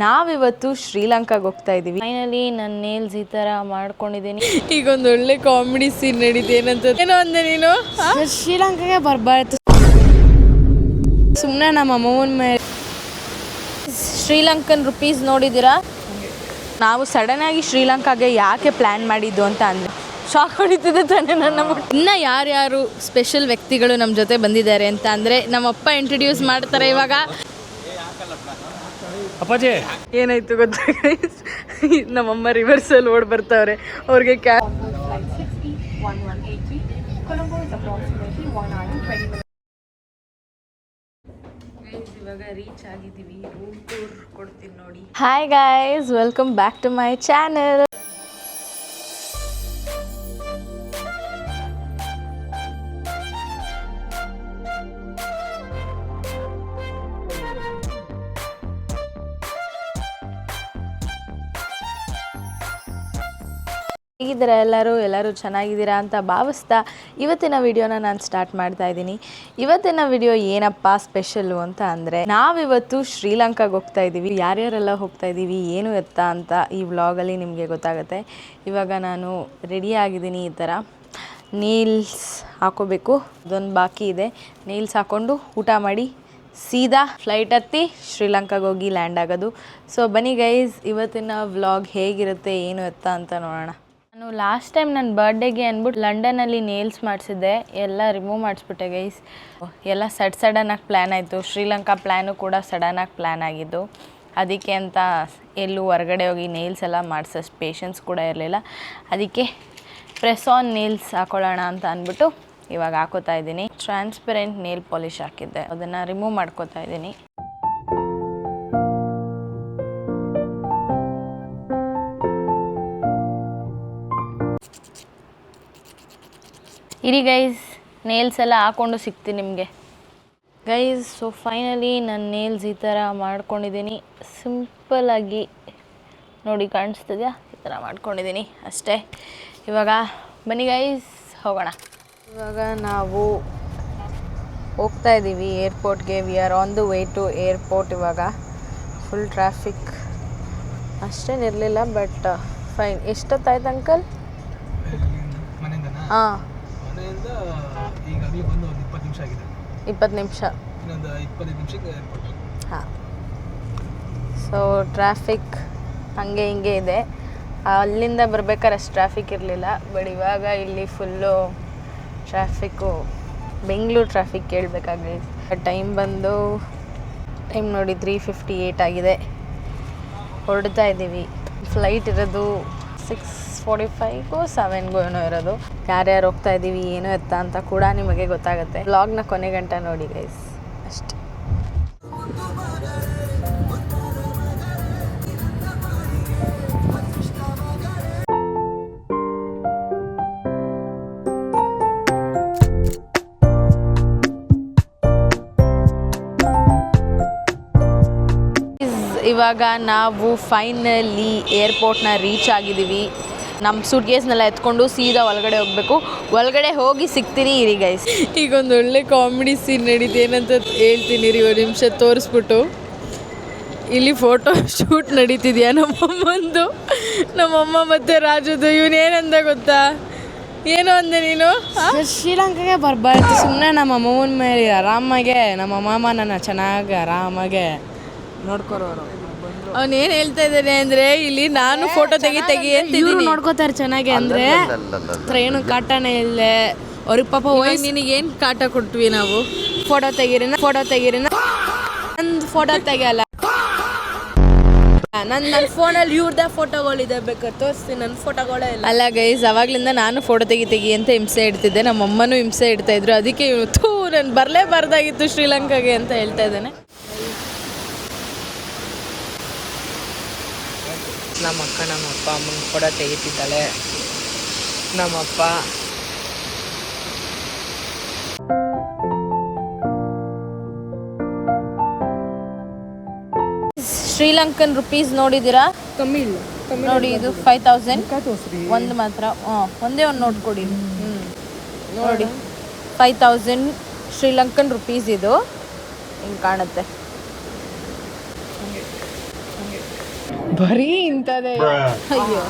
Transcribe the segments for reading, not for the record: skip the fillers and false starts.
ನಾವಿವತ್ತು ಶ್ರೀಲಂಕಾಗೆ ಹೋಗ್ತಾ ಇದ್ದೀವಿ. ಫೈನಲಿ ನನ್ನ ನೇಲ್ಸ್ ಈ ಥರ ಮಾಡ್ಕೊಂಡಿದ್ದೀನಿ. ಈಗ ಒಂದು ಒಳ್ಳೆ ಕಾಮಿಡಿ ಸೀನ್ ನಡೀತು. ಏನೋ ಅಂದೆ ನೀನು ಶ್ರೀಲಂಕಾಗೆ ಬರಬಾರ್ದು ಸುಮ್ಮನೆ ನಮ್ಮ ಅಮ್ಮನ ಮೇಲೆ. ಶ್ರೀಲಂಕನ್ ರುಪೀಸ್ ನೋಡಿದ್ದೀರಾ? ನಾವು ಸಡನ್ನಾಗಿ ಶ್ರೀಲಂಕಾಗೆ ಯಾಕೆ ಪ್ಲ್ಯಾನ್ ಮಾಡಿದ್ದು ಅಂತ ಅಂದರೆ ಶಾಕ್ ಹೊಡಿತಿದೆ ತಾನೇ ನನ್ನ. ಇನ್ನು ಯಾರ್ಯಾರು ಸ್ಪೆಷಲ್ ವ್ಯಕ್ತಿಗಳು ನಮ್ಮ ಜೊತೆ ಬಂದಿದ್ದಾರೆ ಅಂತ ಅಂದರೆ ನಮ್ಮಪ್ಪ ಇಂಟ್ರಡ್ಯೂಸ್ ಮಾಡ್ತಾರೆ ಇವಾಗ. ಅಪ್ಪಾಜಿ ಏನಾಯ್ತು ಗೊತ್ತಾ, ನಮ್ಮಮ್ಮ ರಿವರ್ಸಲ್ಲಿ ಓಡ್ ಬರ್ತಾವ್ರೆ. ಅವ್ರಿಗೆ ಇವಾಗ ರೀಚ್ ಆಗಿದ್ದೀವಿ. ರೂಮ್ ಟೂರ್ ಕೊಡ್ತೀನಿ ನೋಡಿ. Hi guys, welcome back to my channel. ಹೇಗಿದ್ದೀರಾ ಎಲ್ಲರೂ ಚೆನ್ನಾಗಿದ್ದೀರಾ ಅಂತ ಭಾವಿಸ್ತಾ ಇವತ್ತಿನ ವಿಡಿಯೋನ ನಾನು ಸ್ಟಾರ್ಟ್ ಮಾಡ್ತಾ ಇದ್ದೀನಿ. ಇವತ್ತಿನ ವಿಡಿಯೋ ಏನಪ್ಪ ಸ್ಪೆಷಲ್ಲು ಅಂತ ಅಂದರೆ ನಾವಿವತ್ತು ಶ್ರೀಲಂಕಾಗೆ ಹೋಗ್ತಾ ಇದ್ದೀವಿ. ಯಾರ್ಯಾರೆಲ್ಲ ಹೋಗ್ತಾ ಇದ್ದೀವಿ, ಏನು ಎತ್ತ ಅಂತ ಈ ವ್ಲಾಗಲ್ಲಿ ನಿಮಗೆ ಗೊತ್ತಾಗುತ್ತೆ. ಇವಾಗ ನಾನು ರೆಡಿ ಆಗಿದ್ದೀನಿ. ಈ ಥರ ನೀಲ್ಸ್ ಹಾಕೋಬೇಕು, ಅದೊಂದು ಬಾಕಿ ಇದೆ. ನೀಲ್ಸ್ ಹಾಕ್ಕೊಂಡು ಊಟ ಮಾಡಿ ಸೀದಾ ಫ್ಲೈಟ್ ಹತ್ತಿ ಶ್ರೀಲಂಕಾಗೆ ಹೋಗಿ ಲ್ಯಾಂಡ್ ಆಗೋದು. ಸೊ ಬನ್ನಿ ಗೈಸ್, ಇವತ್ತಿನ ವ್ಲಾಗ್ ಹೇಗಿರುತ್ತೆ ಏನು ಎತ್ತ ಅಂತ ನೋಡೋಣ. ನಾನು ಲಾಸ್ಟ್ ಟೈಮ್ ನನ್ನ ಬರ್ಡೇಗೆ ಅಂದ್ಬಿಟ್ಟು ಲಂಡನಲ್ಲಿ ನೇಲ್ಸ್ ಮಾಡಿಸಿದ್ದೆ, ಎಲ್ಲ ರಿಮೂವ್ ಮಾಡಿಸ್ಬಿಟ್ಟೆ ಗೈಸ್. ಎಲ್ಲ ಸಡನ್ನಾಗಿ ಪ್ಲ್ಯಾನ್ ಆಯಿತು. ಶ್ರೀಲಂಕಾ ಪ್ಲ್ಯಾನು ಕೂಡ ಸಡನ್ನಾಗಿ ಪ್ಲ್ಯಾನ್ ಆಗಿದ್ದು. ಅದಕ್ಕೆ ಅಂತ ಎಲ್ಲೂ ಹೊರಗಡೆ ಹೋಗಿ ನೇಲ್ಸ್ ಎಲ್ಲ ಮಾಡಿಸೋಷ್ಟು ಪೇಷನ್ಸ್ ಕೂಡ ಇರಲಿಲ್ಲ. ಅದಕ್ಕೆ ಪ್ರೆಸ್ ಆನ್ ನೇಲ್ಸ್ ಹಾಕೊಳ್ಳೋಣ ಅಂತ ಅಂದ್ಬಿಟ್ಟು ಇವಾಗ ಹಾಕೋತಾ ಇದ್ದೀನಿ. ಟ್ರಾನ್ಸ್ಪರೆಂಟ್ ನೇಲ್ ಪಾಲಿಷ್ ಹಾಕಿದ್ದೆ, ಅದನ್ನು ರಿಮೂವ್ ಮಾಡ್ಕೋತಾ ಇದ್ದೀನಿ. ಇರಿ ಗೈಸ್, ನೇಲ್ಸ್ ಎಲ್ಲ ಹಾಕ್ಕೊಂಡು ಸಿಗ್ತೀನಿ ನಿಮಗೆ ಗೈಸ್. ಸೊ ಫೈನಲಿ ನನ್ನ ನೇಲ್ಸ್ ಈ ಥರ ಮಾಡ್ಕೊಂಡಿದ್ದೀನಿ. ಸಿಂಪಲ್ಲಾಗಿ ನೋಡಿ, ಕಾಣಿಸ್ತಿದೆಯಾ? ಈ ಥರ ಮಾಡ್ಕೊಂಡಿದ್ದೀನಿ ಅಷ್ಟೇ. ಇವಾಗ ಬನ್ನಿ ಗೈಸ್ ಹೋಗೋಣ. ಇವಾಗ ನಾವು ಹೋಗ್ತಾ ಇದ್ದೀವಿ ಏರ್ಪೋರ್ಟ್ಗೆ. We are on the way to airport. ಇವಾಗ ಫುಲ್ ಟ್ರಾಫಿಕ್ ಅಷ್ಟೇನಿರಲಿಲ್ಲ, ಬಟ್ ಫೈನ್. ಎಷ್ಟೊತ್ತಾಯ್ತು ಅಂಕಲ್? ಹಾಂ, 20 ನಿಮಿಷ. ಹಾಂ. ಸೊ ಟ್ರಾಫಿಕ್ ಹಾಗೆ ಹಿಂಗೆ ಇದೆ. ಅಲ್ಲಿಂದ ಬರ್ಬೇಕಾದ್ರೆ ಅಷ್ಟು ಟ್ರಾಫಿಕ್ ಇರಲಿಲ್ಲ, ಬಟ್ ಇವಾಗ ಇಲ್ಲಿ ಫುಲ್ಲು ಟ್ರಾಫಿಕ್ಕು. ಬೆಂಗಳೂರು ಟ್ರಾಫಿಕ್ ಕೇಳಬೇಕಾಗಿದೆ. ಟೈಮ್ ನೋಡಿ 3:58 ಆಗಿದೆ. ಹೊರಡ್ತಾ ಇದ್ದೀವಿ. ಫ್ಲೈಟ್ ಇರೋದು 6:45ಗೋ 7ಗೋ ಏನೋ ಇರೋದು. ಯಾರ್ಯಾರು ಹೋಗ್ತಾ ಇದ್ದೀವಿ ಏನು ಎತ್ತ ಅಂತ ಕೂಡ ನಿಮಗೆ ಗೊತ್ತಾಗುತ್ತೆ. ವ್ಲಾಗ್ನ ಕೊನೆ ಗಂಟ ನೋಡಿ ಗೈಸ್ ಅಷ್ಟೇ. ಇವಾಗ ನಾವು ಫೈನಲಿ ಏರ್ಪೋರ್ಟ್ನ ರೀಚ್ ಆಗಿದ್ದೀವಿ. ನಮ್ಮ ಸೂಟ್ಕೇಸ್ನೆಲ್ಲ ಎತ್ಕೊಂಡು ಸೀದಾ ಒಳಗಡೆ ಹೋಗಬೇಕು. ಒಳಗಡೆ ಹೋಗಿ ಸಿಗ್ತೀನಿ ಇರಿ ಗೈಸ್. ಈಗ ಒಂದು ಒಳ್ಳೆ ಕಾಮಿಡಿ ಸೀನ್ ನಡೀತು. ಏನಂತ ಹೇಳ್ತೀನಿ ರೀ, ಒಂದು ನಿಮಿಷ ತೋರಿಸ್ಬಿಟ್ಟು. ಇಲ್ಲಿ ಫೋಟೋ ಶೂಟ್ ನಡೀತಿದ್ಯಾ ನಮ್ಮಮ್ಮಂದು, ನಮ್ಮಮ್ಮ ಮತ್ತು ರಾಜುದು. ಇವನೇನಂದ ಗೊತ್ತಾ? ಏನು ಅಂದೆ ನೀನು? ಶ್ರೀಲಂಕಾಗೆ ಬರಬಾರ್ದು ಸುಮ್ಮನೆ ನಮ್ಮ ಅಮ್ಮನ ಮೇಲೆ ಆರಾಮಾಗೆ ನಮ್ಮ ಮಾಮ ನನ್ನ ಚೆನ್ನಾಗಿ ಆರಾಮಾಗೆ ನೋಡ್ಕೊರೋರು. ಅವನೇನು ಹೇಳ್ತಾ ಇದ್ದಾನೆ ಅಂದರೆ, ಇಲ್ಲಿ ನಾನು ಫೋಟೋ ತೆಗಿ ಇವ್ರು ನೋಡ್ಕೋತಾರೆ ಚೆನ್ನಾಗಿ. ಅಂದರೆ ಏನು ಕಾಟನೇ ಇಲ್ಲ ಅವ್ರಿಗೆ. ಪಾಪ ನಿನಗೇನು ಕಾಟ ಕೊಟ್ವಿ ನಾವು? ಫೋಟೋ ತೆಗೀರಿ ನಂದು ಫೋಟೋ ತೆಗಿಯಲ್ಲ. ನನ್ನ ಫೋನಲ್ಲಿ ಇವ್ರದ್ದೇ ಫೋಟೋಗಳಿದೆ, ಬೇಕಾದ್ರೆ ತೋರಿಸ್ತೀನಿ. ನನ್ನ ಫೋಟೋಗಳೇ ಇಲ್ಲ. ಅಲ್ಲ ಗೈಸ್, ಅವಾಗಲಿಂದ ನಾನು ಫೋಟೋ ತೆಗಿ ಅಂತ ಹಿಂಸೆ ಇಡ್ತಿದ್ದೆ. ನಮ್ಮಮ್ಮನೂ ಹಿಂಸೆ ಇಡ್ತಾಯಿದ್ರು. ಅದಕ್ಕೆ ಇವತ್ತು ನಾನು ಬರಲೇಬಾರ್ದಾಗಿತ್ತು ಶ್ರೀಲಂಕಾಗೆ ಅಂತ ಹೇಳ್ತಾ ಇದ್ದಾನೆ. ನಮ್ಮಕ್ಕ ನಮ್ಮಪ್ಪ ಅಮ್ಮನ ಫೋಟೋ ತೆಗಿತಿದ್ದಾಳೆ. ನಮ್ಮಪ್ಪ ಶ್ರೀಲಂಕನ್ ರುಪೀಸ್ ನೋಡಿದ್ದೀರಾ? ಕಮ್ಮಿ ಇಲ್ಲ ನೋಡಿ, ಇದು 5000 ಒಂದು ಮಾತ್ರ. ಒಂದೇ ಒಂದು ನೋಟ್ ಕೊಡಿ. ನೋಡಿ 5000 ಶ್ರೀಲಂಕನ್ ರುಪೀಸ್. ಇದು ಹಿಂಗೆ ಕಾಣುತ್ತೆ. ಬರೀ ಇಂಥದ್ದೇ ಅಯ್ಯೋ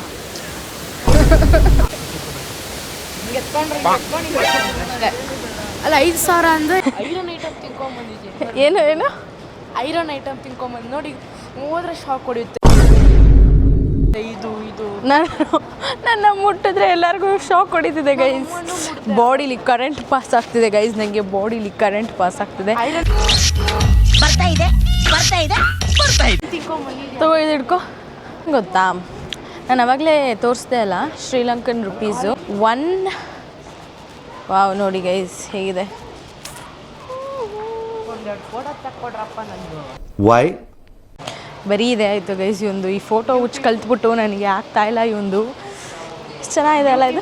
ಅಲ್ಲ 5,000 ಅಂದರೆ ಐರನ್ ಐಟಮ್ ತಿನ್ಕೊಂಬಂದಿದ್ದೀನಿ. ಏನು ಏನು ಐರನ್ ಐಟಮ್ ತಿನ್ಕೊಂಬಂದು ನೋಡಿ ಹೋದ್ರೆ ಶಾಕ್ ಹೊಡೆಯುತ್ತೆ. ಇದು ನನ್ನ ಮುಟ್ಟಿದ್ರೆ ಎಲ್ಲರಿಗೂ ಶಾಕ್ ಹೊಡಿತಿದೆ ಗೈಸ್. ಬಾಡಿಲಿ ಕರೆಂಟ್ ಪಾಸ್ ಆಗ್ತಿದೆ ಗೈಸ್, ನನಗೆ ಬಾಡಿಲಿ ಕರೆಂಟ್ ಪಾಸ್ ಆಗ್ತಿದೆ. ತಗೋ ಇದು ಹಿಡ್ಕೊ. ಗೊತ್ತಾ, ನಾನು ಅವಾಗಲೇ ತೋರಿಸ್ದೆ ಅಲ್ಲ ಶ್ರೀಲಂಕನ್ ರುಪೀಸು 1. ವಾವ್ ನೋಡಿ ಗೈಸ್ ಹೇಗಿದೆ. ಫೋಟೋ ತಕ್ಕೊಡ್ರಪ್ಪ ನಂದು. ವೈ ಬರೀ ಇದೆ ಆಯಿತು ಗೈಸ್. ಒಂದು ಈ ಫೋಟೋ ಹುಚ್ಚು ಕಲ್ತ್ಬಿಟ್ಟು ನನಗೆ ಆಗ್ತಾ ಇಲ್ಲ ಇವಂದು. ಎಷ್ಟು ಚೆನ್ನಾಗಿದೆ ಅಲ್ಲ ಇದು.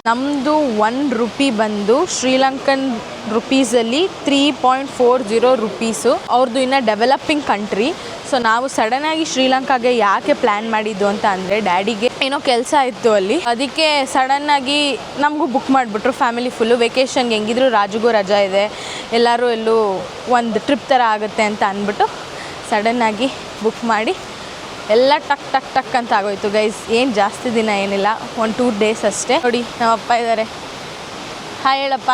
ನಮ್ಮದು 1 ರೂಪಿ ಬಂದು ಶ್ರೀಲಂಕನ್ ರುಪೀಸಲ್ಲಿ 3.40 ರುಪೀಸು. ಅವ್ರದ್ದು ಇನ್ನು ಡೆವಲಪಿಂಗ್ ಕಂಟ್ರಿ. ಸೊ ನಾವು ಸಡನ್ನಾಗಿ ಶ್ರೀಲಂಕಾಗೆ ಯಾಕೆ ಪ್ಲ್ಯಾನ್ ಮಾಡಿದ್ದು ಅಂತ ಅಂದರೆ ಡ್ಯಾಡಿಗೆ ಏನೋ ಕೆಲಸ ಇತ್ತು ಅಲ್ಲಿ, ಅದಕ್ಕೆ ಸಡನ್ನಾಗಿ ನಮಗೂ ಬುಕ್ ಮಾಡಿಬಿಟ್ರು ಫ್ಯಾಮಿಲಿ ಫುಲ್ಲು. ವೆಕೇಷನ್ಗೆ ಹೆಂಗಿದ್ರು ರಾಜುಗೂ ರಜಾ ಇದೆ, ಎಲ್ಲರೂ ಎಲ್ಲೂ ಒಂದು ಟ್ರಿಪ್ ಥರ ಆಗುತ್ತೆ ಅಂತ ಅಂದ್ಬಿಟ್ಟು ಸಡನ್ನಾಗಿ ಬುಕ್ ಮಾಡಿ ಎಲ್ಲ ಟಕ್ ಟಕ್ ಟಕ್ ಅಂತ ಆಗೋಯ್ತು ಗೈಸ್. ಏನು ಜಾಸ್ತಿ ದಿನ ಏನಿಲ್ಲ, 1-2 ಡೇಸ್ ಅಷ್ಟೇ. ನೋಡಿ ನಮ್ಮಪ್ಪ ಇದ್ದಾರೆ. ಹಾಯ್ ಹೇಳಪ್ಪ.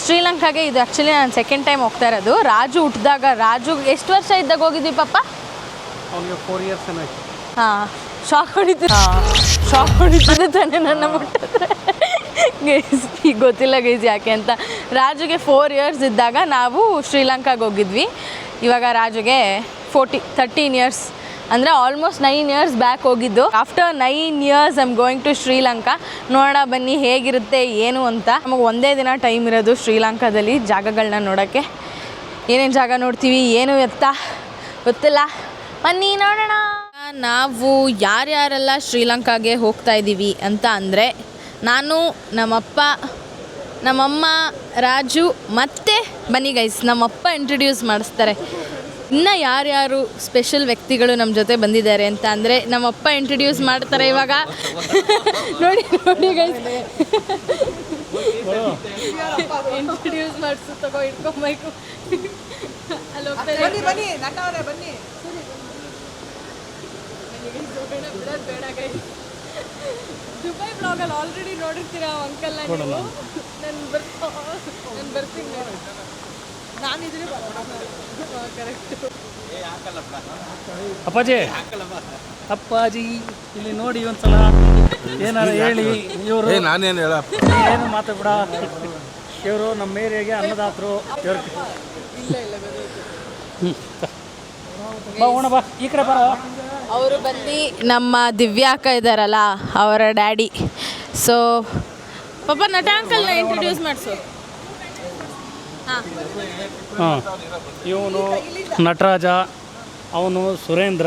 ಶ್ರೀಲಂಕಾಗೆ ಇದು ಆ್ಯಕ್ಚುಲಿ ನಾನು ಸೆಕೆಂಡ್ ಟೈಮ್ ಹೋಗ್ತಾ ಇರೋದು. ರಾಜು ಹುಟ್ಟಿದಾಗ, ರಾಜು ಎಷ್ಟು ವರ್ಷ ಇದ್ದಾಗ ಹೋಗಿದ್ವಿ ಪಾಪ? ಅವನಿಗೆ 4 ಇಯರ್ಸ್ ಹಾಂ, ಶಾಕ್ ಹೊಡಿತಿದೆ ತಾನೇ ನನ್ನ ಮುಟ್ಟಿದ್ರೆ ಗೈಸ್. ಈಗ ಗೊತ್ತಿಲ್ಲ ಗೈಸ್ ಯಾಕೆ ಅಂತ. ರಾಜುಗೆ 4 ಇಯರ್ಸ್ ಇದ್ದಾಗ ನಾವು ಶ್ರೀಲಂಕಾಗೆ ಹೋಗಿದ್ವಿ. ಇವಾಗ ರಾಜುಗೆ 13 ಇಯರ್ಸ್, ಅಂದರೆ ಆಲ್ಮೋಸ್ಟ್ 9 ಇಯರ್ಸ್ ಬ್ಯಾಕ್ ಹೋಗಿದ್ದು. After 9 years I am going to Sri Lanka. ನೋಡೋಣ ಬನ್ನಿ ಹೇಗಿರುತ್ತೆ ಏನು ಅಂತ. ನಮಗೆ ಒಂದೇ ದಿನ ಟೈಮ್ ಇರೋದು ಶ್ರೀಲಂಕಾದಲ್ಲಿ ಜಾಗಗಳನ್ನ ನೋಡೋಕ್ಕೆ. ಏನೇನು ಜಾಗ ನೋಡ್ತೀವಿ ಏನು ಎತ್ತ ಗೊತ್ತಿಲ್ಲ, ಬನ್ನಿ ನೋಡೋಣ. ನಾವು ಯಾರ್ಯಾರೆಲ್ಲ ಶ್ರೀಲಂಕಾಗೆ ಹೋಗ್ತಾ ಇದ್ದೀವಿ ಅಂತ ಅಂದರೆ, ನಾನು, ನಮ್ಮಪ್ಪ, ನಮ್ಮಮ್ಮ, ರಾಜು ಮತ್ತು ಬನ್ನಿ ಗೈಸ್ ನಮ್ಮಪ್ಪ ಇಂಟ್ರಡ್ಯೂಸ್ ಮಾಡಿಸ್ತಾರೆ. ಇನ್ನು ಯಾರ್ಯಾರು ಸ್ಪೆಷಲ್ ವ್ಯಕ್ತಿಗಳು ನಮ್ಮ ಜೊತೆ ಬಂದಿದ್ದಾರೆ ಅಂತ ಅಂದರೆ ನಮ್ಮಪ್ಪ ಇಂಟ್ರಡ್ಯೂಸ್ ಮಾಡ್ತಾರೆ ಇವಾಗ. ನೋಡಿ ನೋಡಿ ಗೈಸ್ ಇಂಟ್ರಡ್ಯೂಸ್ ಮಾಡಿಸು. ತಗೋ ಇಟ್ಕೊಂಬೈಕು. ಅಲ್ಲಿ ಬನ್ನಿ ಬೇಡ ಗೈಸ್. ದುಬೈ ಬ್ಲಾಗಲ್ಲಿ ಆಲ್ರೆಡಿ ನೋಡಿರ್ತೀರ ಅಂಕಲ್ನ ನೀವು. ನಾನು ಬರ್ತೀನಿ. ನಾನಿದ್ರೆ ಕರೆಕ್ಟ್. ಅಪ್ಪಾಜಿ ಇಲ್ಲಿ ನೋಡಿ ಒಂದ್ಸಲ ಏನಾರು ಹೇಳಿ. ಇವರು ನಾನೇನು ಹೇಳ ಏನು ಮಾತಾಡ್ಬಿಡ. ಇವರು ನಮ್ಮ ಏರಿಯಾಗೆ ಅನ್ನದಾತರು. ಇವ್ರು ಬಾ ಈ ಕಡೆ ಬರೋ. ಅವರು ಬಂದು ನಮ್ಮ ದಿವ್ಯಾ ಅಕ್ಕ ಇದ್ದಾರಲ್ಲ ಅವರ ಡ್ಯಾಡಿ. ಸೊ ಪಾಪ ನಟ ಅಂಕಲ್ನ ಇಂಟ್ರಡ್ಯೂಸ್ ಮಾಡಿಸು. ಹಾಂ, ಇವನು ನಟರಾಜ, ಅವನು ಸುರೇಂದ್ರ.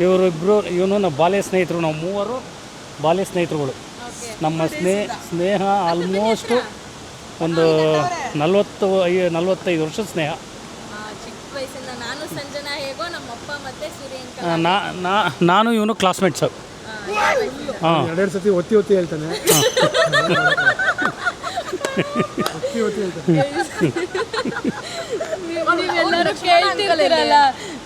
ಇವರಿಬ್ಬರು, ಇವನು ನಮ್ಮ ಬಾಲ್ಯ ಸ್ನೇಹಿತರು. ನಾವು 3 ಬಾಲ್ಯ ಸ್ನೇಹಿತರುಗಳು. ನಮ್ಮ ಸ್ನೇಹ ಆಲ್ಮೋಸ್ಟು ಒಂದು 45 ವರ್ಷದ ಸ್ನೇಹ. ನಾನು ಇವನು ಕ್ಲಾಸ್ಮೇಟ್ಸು. ಹಾಂ, 2 ಸತಿ ಒತ್ತಿ ಹೇಳ್ತಾನೆ. ನೀವೆಲ್ಲರೂ ಕೇಳ್ತಿರಲ್ಲ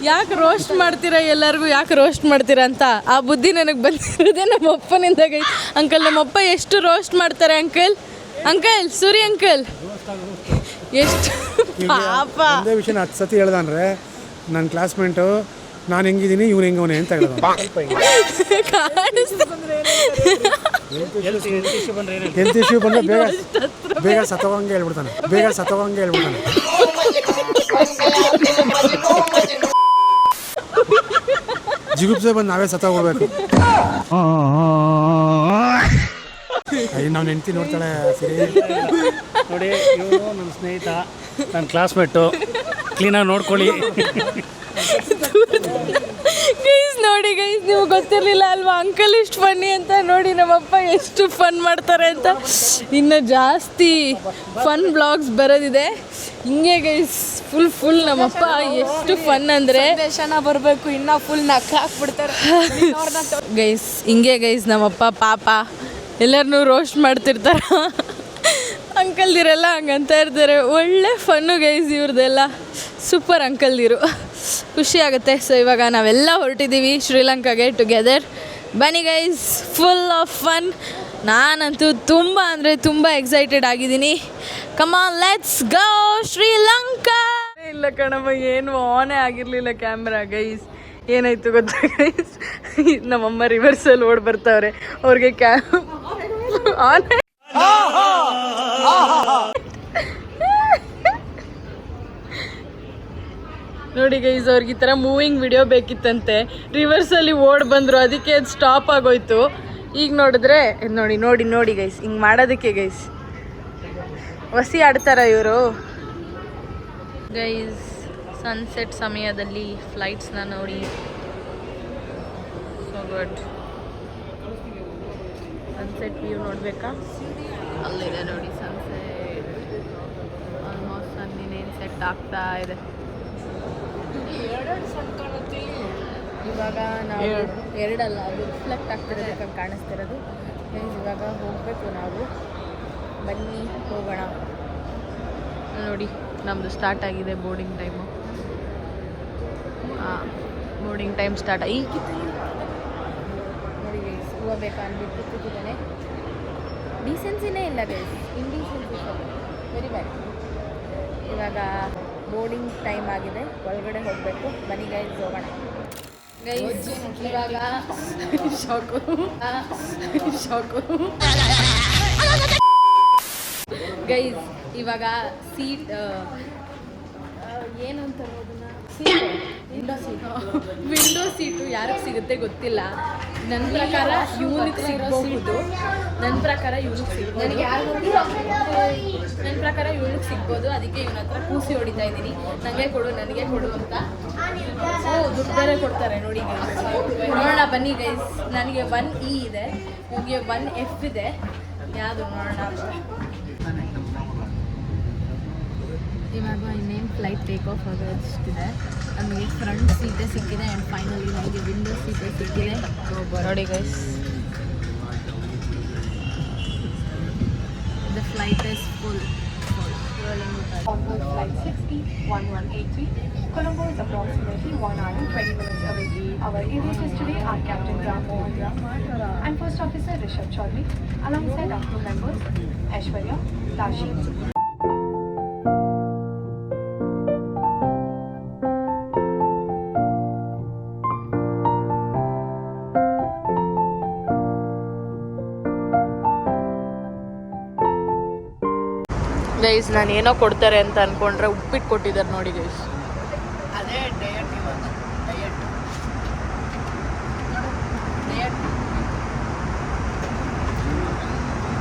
ಯಾಕೆ ರೋಸ್ಟ್ ಮಾಡ್ತೀರಾ, ಎಲ್ಲರಿಗೂ ಯಾಕೆ ರೋಸ್ಟ್ ಮಾಡ್ತೀರಾ ಅಂತ. ಆ ಬುದ್ಧಿ ನನಗೆ ಬಂದಿರೋದೇ ನಮ್ಮ ಅಪ್ಪನಿಂದ. ಅಂಕಲ್ ನಮ್ಮಪ್ಪ ಎಷ್ಟು ರೋಸ್ಟ್ ಮಾಡ್ತಾರೆ ಅಂಕಲ್ ಸೂರಿ ಅಂಕಲ್ ಎಷ್ಟು ಪಾಪ. ಒಂದೇ ವಿಷಯ 10 ಸತಿ ಹೇಳ್ದಂದ್ರೆ ನನ್ನ ಕ್ಲಾಸ್ಮೇಟು ನಾನು ಹೆಂಗಿದ್ದೀನಿ ಇವ್ನು ಹೆಂಗವನೆ ಅಂತ ಹೇಳೋದು. ಹೆಲ್ತ್ ಇಶ್ಯೂ ಬಂದರೆ ಬೇಗ ಸತ್ತೋಗಂಗೆ ಹೇಳ್ಬಿಡ್ತಾನೆ. ಜಿಗುಪ್ಸೆ ಬಂದು ನಾವೇ ಸತ್ತೋಗ್ಬಿಡ್ಬೇಕು. ನಾವು ನೆಂಟಿ ನೋಡ್ತಾಳೆ. ಸರಿ ನೋಡಿ, ಇವನು ನನ್ನ ಸ್ನೇಹಿತ, ನನ್ನ ಕ್ಲಾಸ್ಮೇಟು. ಕ್ಲೀನಾಗಿ ನೋಡ್ಕೊಳ್ಳಿ. ಗೈಸ್ ನೋಡಿ ಗೈಸ್, ನಿಮ್ಗೆ ಗೊತ್ತಿರಲಿಲ್ಲ ಅಲ್ವಾ ಅಂಕಲ್ ಇಷ್ಟು ಫನ್ನಿ ಅಂತ. ನೋಡಿ ನಮ್ಮಪ್ಪ ಎಷ್ಟು ಫನ್ ಮಾಡ್ತಾರೆ ಅಂತ. ಇನ್ನು ಜಾಸ್ತಿ ಫನ್ ಬ್ಲಾಗ್ಸ್ ಬರೋದಿದೆ. ಹಿಂಗೆ ಗೈಸ್ ಫುಲ್ ನಮ್ಮಪ್ಪ ಎಷ್ಟು ಫನ್ ಅಂದರೆ ದೇಶನ ಬರಬೇಕು, ಇನ್ನೂ ಫುಲ್ ನಕ್ಕ ಹಾಕ್ಬಿಡ್ತಾರೆ ಗೈಸ್. ಹಿಂಗೆ ಗೈಸ್ ನಮ್ಮಪ್ಪ ಪಾಪ ಎಲ್ಲರನ್ನೂ ರೋಸ್ಟ್ ಮಾಡ್ತಿರ್ತಾರ. ಅಂಕಲ್ದಿರೆಲ್ಲ ಹಂಗಂತ ಇರ್ತಾರೆ. ಒಳ್ಳೆ ಫನ್ನು ಗೈಸ್ ಇವ್ರದ್ದೆಲ್ಲ. ಸೂಪರ್ ಅಂಕಲ್ದಿರು, ಖುಷಿ ಆಗುತ್ತೆ. ಸೊ ಇವಾಗ ನಾವೆಲ್ಲ ಹೊರಟಿದ್ದೀವಿ ಶ್ರೀಲಂಕಾಗೆ ಟುಗೆದರ್. ಬನ್ನಿ ಗೈಸ್, ಫುಲ್ ಆಫ್ ಫನ್. ನಾನಂತೂ ತುಂಬ ಅಂದರೆ ತುಂಬ ಎಕ್ಸೈಟೆಡ್ ಆಗಿದ್ದೀನಿ. Come on let's go Sri Lanka. ಇಲ್ಲ ಕಣಮ್ಮ, ಏನು ಆನೇ ಆಗಿರಲಿಲ್ಲ ಕ್ಯಾಮ್ರಾ ಗೈಸ್. ಏನಾಯ್ತು ಗೊತ್ತಾ ಗೈಸ್, ನಮ್ಮಮ್ಮ ರಿವರ್ಸಲ್ಲಿ ಓಡ್ ಬರ್ತಾವ್ರೆ. ಅವ್ರಿಗೆ ಆನ್ ನೋಡಿ ಗೈಸ್, ಅವ್ರಿಗೆ ಈ ಥರ ಮೂವಿಂಗ್ ವಿಡಿಯೋ ಬೇಕಿತ್ತಂತೆ. ರಿವರ್ಸಲ್ಲಿ ಓಡ್ ಬಂದರು, ಅದಕ್ಕೆ ಅದು ಸ್ಟಾಪ್ ಆಗೋಯ್ತು. ಈಗ ನೋಡಿದ್ರೆ ನೋಡಿ ನೋಡಿ ನೋಡಿ ಗೈಸ್, ಹಿಂಗೆ ಮಾಡೋದಕ್ಕೆ ಗೈಸ್ ವಸಿ ಆಡ್ತಾರ ಇವರು. ಗೈಸ್ ಸನ್ಸೆಟ್ ಸಮಯದಲ್ಲಿ ಫ್ಲೈಟ್ಸ್ನ ನೋಡಿ, ಸೊ ಗುಡ್. ಸನ್ಸೆಟ್ ವ್ಯೂ ನೋಡಬೇಕಾ? ಅಲ್ಲಿದೆ ನೋಡಿ ಸನ್ಸೆಟ್. ಆಲ್ಮೋಸ್ಟ್ ಸನ್ನಿನೇನು ಸೆಟ್ ಆಗ್ತಾ ಇದೆ. ಇವಾಗ ನಾವು ಎರಡಲ್ಲ, ಅದು ರಿಫ್ಲೆಕ್ಟ್ ಆಗ್ತಿರೋದಕ್ಕೆ ಕಾಣಿಸ್ತಿರೋದು. ಇವಾಗ ಹೋಗಬೇಕು ನಾವು. ಬನ್ನಿ ಹೋಗೋಣ. ನೋಡಿ ನಮ್ಮದು ಸ್ಟಾರ್ಟ್ ಆಗಿದೆ boarding time. Boarding time start ಈಗಿತ್ತು. ನೋಡಿ ಗೈಸ್, ಹೋಗ್ಬೇಕಾ ಅಂದ್ಬಿಟ್ಟು ಕೂತಿದ್ದಾನೆ. ಡೀಸೆನ್ಸಿನೇ ಇಲ್ಲ ಗೈಸ್, ಇಂಡೀಸೆನ್ಸಿ ವೆರಿ ಬ್ಯಾಡ್. ಇವಾಗ ಬೋರ್ಡಿಂಗ್ ಟೈಮ್ ಆಗಿದೆ, ಒಳಗಡೆ ಹೋಗಬೇಕು. ಬನ್ನಿ ಗೈಸ್ ಹೋಗೋಣ. ಗೈಸ್ ಇವಾಗ ಶಾಕು ಗೈಸ್, ಇವಾಗ ಸೀಟ್ ಏನು ಅಂತ ವಿಂಡೋ ಸೀಟು ಯಾರಿಗೆ ಸಿಗುತ್ತೆ ಗೊತ್ತಿಲ್ಲ. ನನ್ನ ಪ್ರಕಾರ ಇವನಿಗೆ ಸಿಗ್ಬೋದು. ನನ್ನ ಪ್ರಕಾರ ಇವನಿಗೆ ಸಿಗ್ಬೋದು. ಅದಕ್ಕೆ ಇವನ ಹತ್ರ ಕೂಸಿ ಹೊಡಿತಾ ಇದ್ದೀನಿ, ನನಗೆ ಕೊಡು ನನಗೆ ಕೊಡು ಅಂತ. ದುಡ್ಡು ಬೇರೆ ಕೊಡ್ತಾರೆ ನೋಡಿ ಗೈಸ್. ನೋಡೋಣ ಬನ್ನಿ ಗೈಸ್. ನನಗೆ 1E ಇದೆ, ಇವನಿಗೆ 1F ಇದೆ. ಯಾವುದು ನೋಡೋಣ. ಇವಾಗ ಇನ್ನೇನು ಫ್ಲೈಟ್ ಟೇಕ್ ಆಫ್ ಆಗೋಷ್ಟಿದೆ. ನಮಗೆ ಫ್ರಂಟ್ ಸೀಟೇ ಸಿಕ್ಕಿದೆ ಆ್ಯಂಡ್ ಫೈನಲಿ ನಮಗೆ ವಿಂಡೋ ಸೀಟೇ ಸಿಕ್ಕಿದೆ. ನೋಡಿ guys, the flight is full. On board flight 60-1183, Colombo is approximately 1 hour and 20 minutes away. Our aviators today are Captain Ram Mohan and First Officer Rishabh Chaudhary, alongside our crew members Aishwarya, Tashi. Guys ನಾನು ಏನೋ ಕೊಡ್ತಾರೆ ಅಂತ ಅನ್ಕೊಂಡ್ರೆ ಉಪ್ಪಿಟ್ಟು ಕೊಟ್ಟಿದ್ದಾರೆ ನೋಡಿ guys. ಅದೇ diet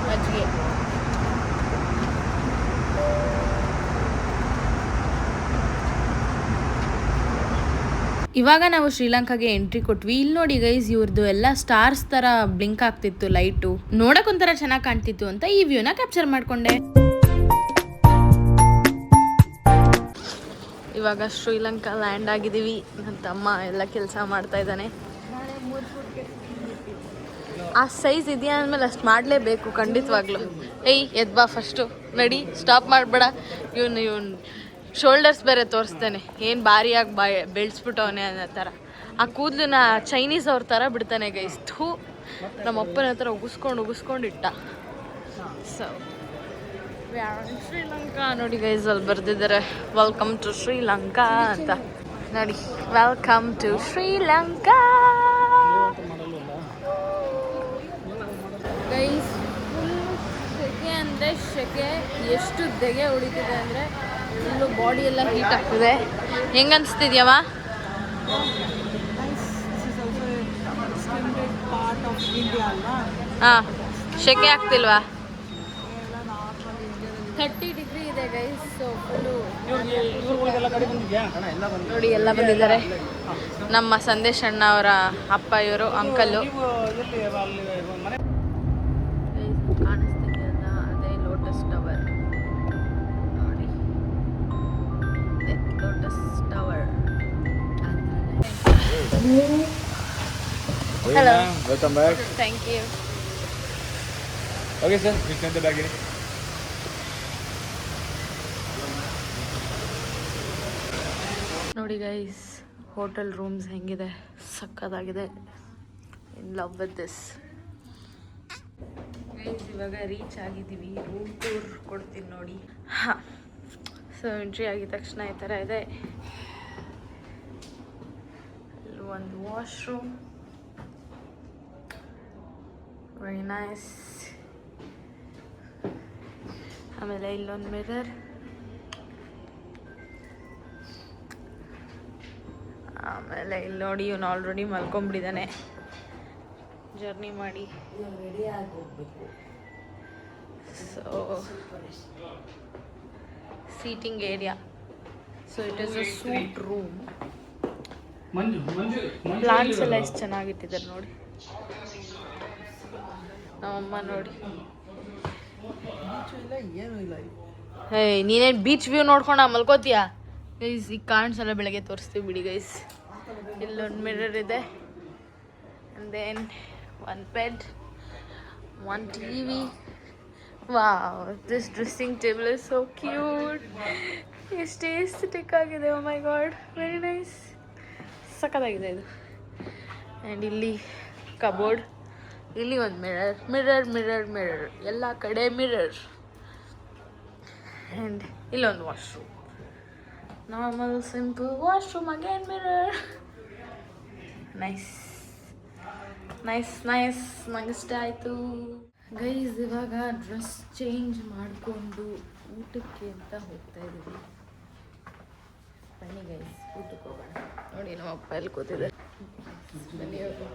ಮಜ್ಜಿಗೆ. ಇವಾಗ ನಾವು ಶ್ರೀಲಂಕಾಗೆ ಎಂಟ್ರಿ ಕೊಟ್ವಿ. ಇಲ್ಲಿ ನೋಡಿ ಗೈಸ್, ಇವ್ರದ್ದು ಎಲ್ಲ ಸ್ಟಾರ್ಸ್ ತರ ಬ್ಲಿಂಕ್ ಆಗ್ತಿತ್ತು ಲೈಟು. ನೋಡಕ್ ಒಂಥರ ಚೆನ್ನಾಗಿ ಕಾಣ್ತಿತ್ತು ಅಂತ ಈ ವ್ಯೂನ ಕ್ಯಾಪ್ಚರ್ ಮಾಡ್ಕೊಂಡೆ. ಇವಾಗ ಶ್ರೀಲಂಕಾ ಲ್ಯಾಂಡ್ ಆಗಿದ್ದೀವಿ. ನನ್ನ ತಮ್ಮ ಎಲ್ಲ ಕೆಲಸ ಮಾಡ್ತಾ ಇದ್ದಾನೆ. ಆ ಸೈಜ್ ಇದೆಯಾ ಅಂದಮೇಲೆ ಅಷ್ಟು ಮಾಡಲೇಬೇಕು ಖಂಡಿತವಾಗ್ಲೂ. ಎದ್ಬಾ ಫಸ್ಟು, ನಡಿ, ಸ್ಟಾಪ್ ಮಾಡಬೇಡ. ಇವನು ಶೋಲ್ಡರ್ಸ್ ಬೇರೆ ತೋರಿಸ್ತಾನೆ, ಏನು ಭಾರಿಯಾಗಿ ಬೆಳೆಸ್ಬಿಟ್ಟವನೇ ಅನ್ನೋ ಥರ. ಆ ಕೂದಲನ್ನ ಚೈನೀಸ್ ಅವ್ರ ಥರ ಬಿಡ್ತಾನೆ ಗೈಸ್. ಥೂ, ನಮ್ಮ ಅಪ್ಪನ ಹತ್ರ ಉಗಿಸ್ಕೊಂಡು ಇಟ್ಟ. ಸೊ ಶ್ರೀಲಂಕಾ ನೋಡಿ ಗೈಸ್, ಅಲ್ಲಿ ಬರ್ದಿದ್ದಾರೆ ವೆಲ್ಕಮ್ ಟು ಶ್ರೀಲಂಕಾ ಅಂತ. ನೋಡಿ, welcome to Sri Lanka guys. Full ಸೆಕೆ ಅಂದರೆ ಸೆಕೆ, ಎಷ್ಟು ದೆಗೆ ಹೊಡಿತಿದೆ ಅಂದರೆ ಫುಲ್ಲು ಬಾಡಿ ಎಲ್ಲ ಹೀಟ್ ಆಗ್ತಿದೆ. ಹೆಂಗೆ ಅನಿಸ್ತಿದ್ಯವ? ಹಾಂ, ಸೆಕೆ ಆಗ್ತಿಲ್ವಾ? 30 ಡಿಗ್ರಿ ಇದೆ ಗೈಸ್. ಸೊ ಫುಲ್ಲು ನೋಡಿ ಎಲ್ಲ ಬಂದಿದ್ದಾರೆ. ನಮ್ಮ ಸಂದೇಶ್ ಅಣ್ಣ ಅವರ ಅಪ್ಪ ಇವರು, ಅಂಕಲ್ಲು. ಕಾಣಿಸ್ತಿದೆಯಲ್ಲ, ಅದೇ ಲೋಟಸ್ ಟವರ್ ನೋಡಿ, lotus tower. Hello, welcome back. Thank you. Okay sir, Vishwanth bag ಇಡಿ. ನೋಡಿ ಗೈಸ್, ಹೋಟೆಲ್ ರೂಮ್ಸ್ ಹೆಂಗಿದೆ, ಸಕ್ಕತ್ತಾಗಿದೆ. In love with this guys. ಇವಾಗ ರೀಚ್ ಆಗಿದ್ದೀವಿ, ರೂಮ್ ಟೂರ್ ಕೊಡ್ತೀನಿ ನೋಡಿ. ಹಾಂ, ಸೊ ಎಂಟ್ರಿ ಆಗಿದ ತಕ್ಷಣ ಈ ಥರ ಇದೆ. ಇಲ್ಲಿ ಒಂದು ವಾಶ್ರೂಮ್, ವೆರಿ ನೈಸ್. ಆಮೇಲೆ ಇಲ್ಲೊಂದು ಮಿರರ್, ಆಮೇಲೆ ಇಲ್ಲಿ ನೋಡಿ ಇವನು ಆಲ್ರೆಡಿ ಮಲ್ಕೊಂಡ್ಬಿಟ್ಟಿದ್ದಾನೆ ಜರ್ನಿ ಮಾಡಿ. So seating area, so it is a suite room. Plants ಎಲ್ಲ ಎಷ್ಟು ಚೆನ್ನಾಗಿಟ್ಟಿದ್ದಾರೆ ನೋಡಿ. ನಮ್ಮಮ್ಮ ನೋಡಿ, ಹೇ ನೀನೇನು ಬೀಚ್ ವ್ಯೂ ನೋಡ್ಕೊಂಡು ಮಲ್ಕೋತೀಯಾ ಗೈಸ್? ಈಗ ಕಾಣಿಸಲ್ಲ, ಬೆಳಗ್ಗೆ ತೋರಿಸ್ತೀವಿ ಬಿಡಿ ಗೈಸ್. ಇಲ್ಲೊಂದು ಮಿರರ್ ಇದೆ, and then one bed, one TV. Wow, this dressing table is so cute. ಎಷ್ಟು ಎಸ್ಥೆಟಿಕ್ ಆಗಿದೆ, oh my god, very nice, ಸಖತ್ತಾಗಿದೆ ಇದು. ಆ್ಯಂಡ್ ಇಲ್ಲಿ ಕಬೋರ್ಡ್, ಇಲ್ಲಿ ಒಂದು ಮಿರರ್, ಮಿರರ್ ಮಿರರ್ ಮಿರರ್, ಎಲ್ಲ ಕಡೆ ಮಿರರ್. ಆ್ಯಂಡ್ ಇಲ್ಲೊಂದು washroom, normal simple washroom, again mirror. Nice nice nice, ನಂಗಿಷ್ಟ ಆಯಿತು ಗೈಸ್. ಇವಾಗ ಡ್ರೆಸ್ ಚೇಂಜ್ ಮಾಡಿಕೊಂಡು ಊಟಕ್ಕೆ ಅಂತ ಹೋಗ್ತಾ ಇದ್ದೀವಿ. ಬನ್ನಿ ಗೈಸ್, ಊಟಕ್ಕೆ ಹೋಗೋಣ. ನೋಡಿ ನಮ್ಮ ಅಪ್ಪ ಎಲ್ಲಿ ಕೂತಿದ್ದಾರೆ, ಬನ್ನಿ ಹೋಗೋಣ.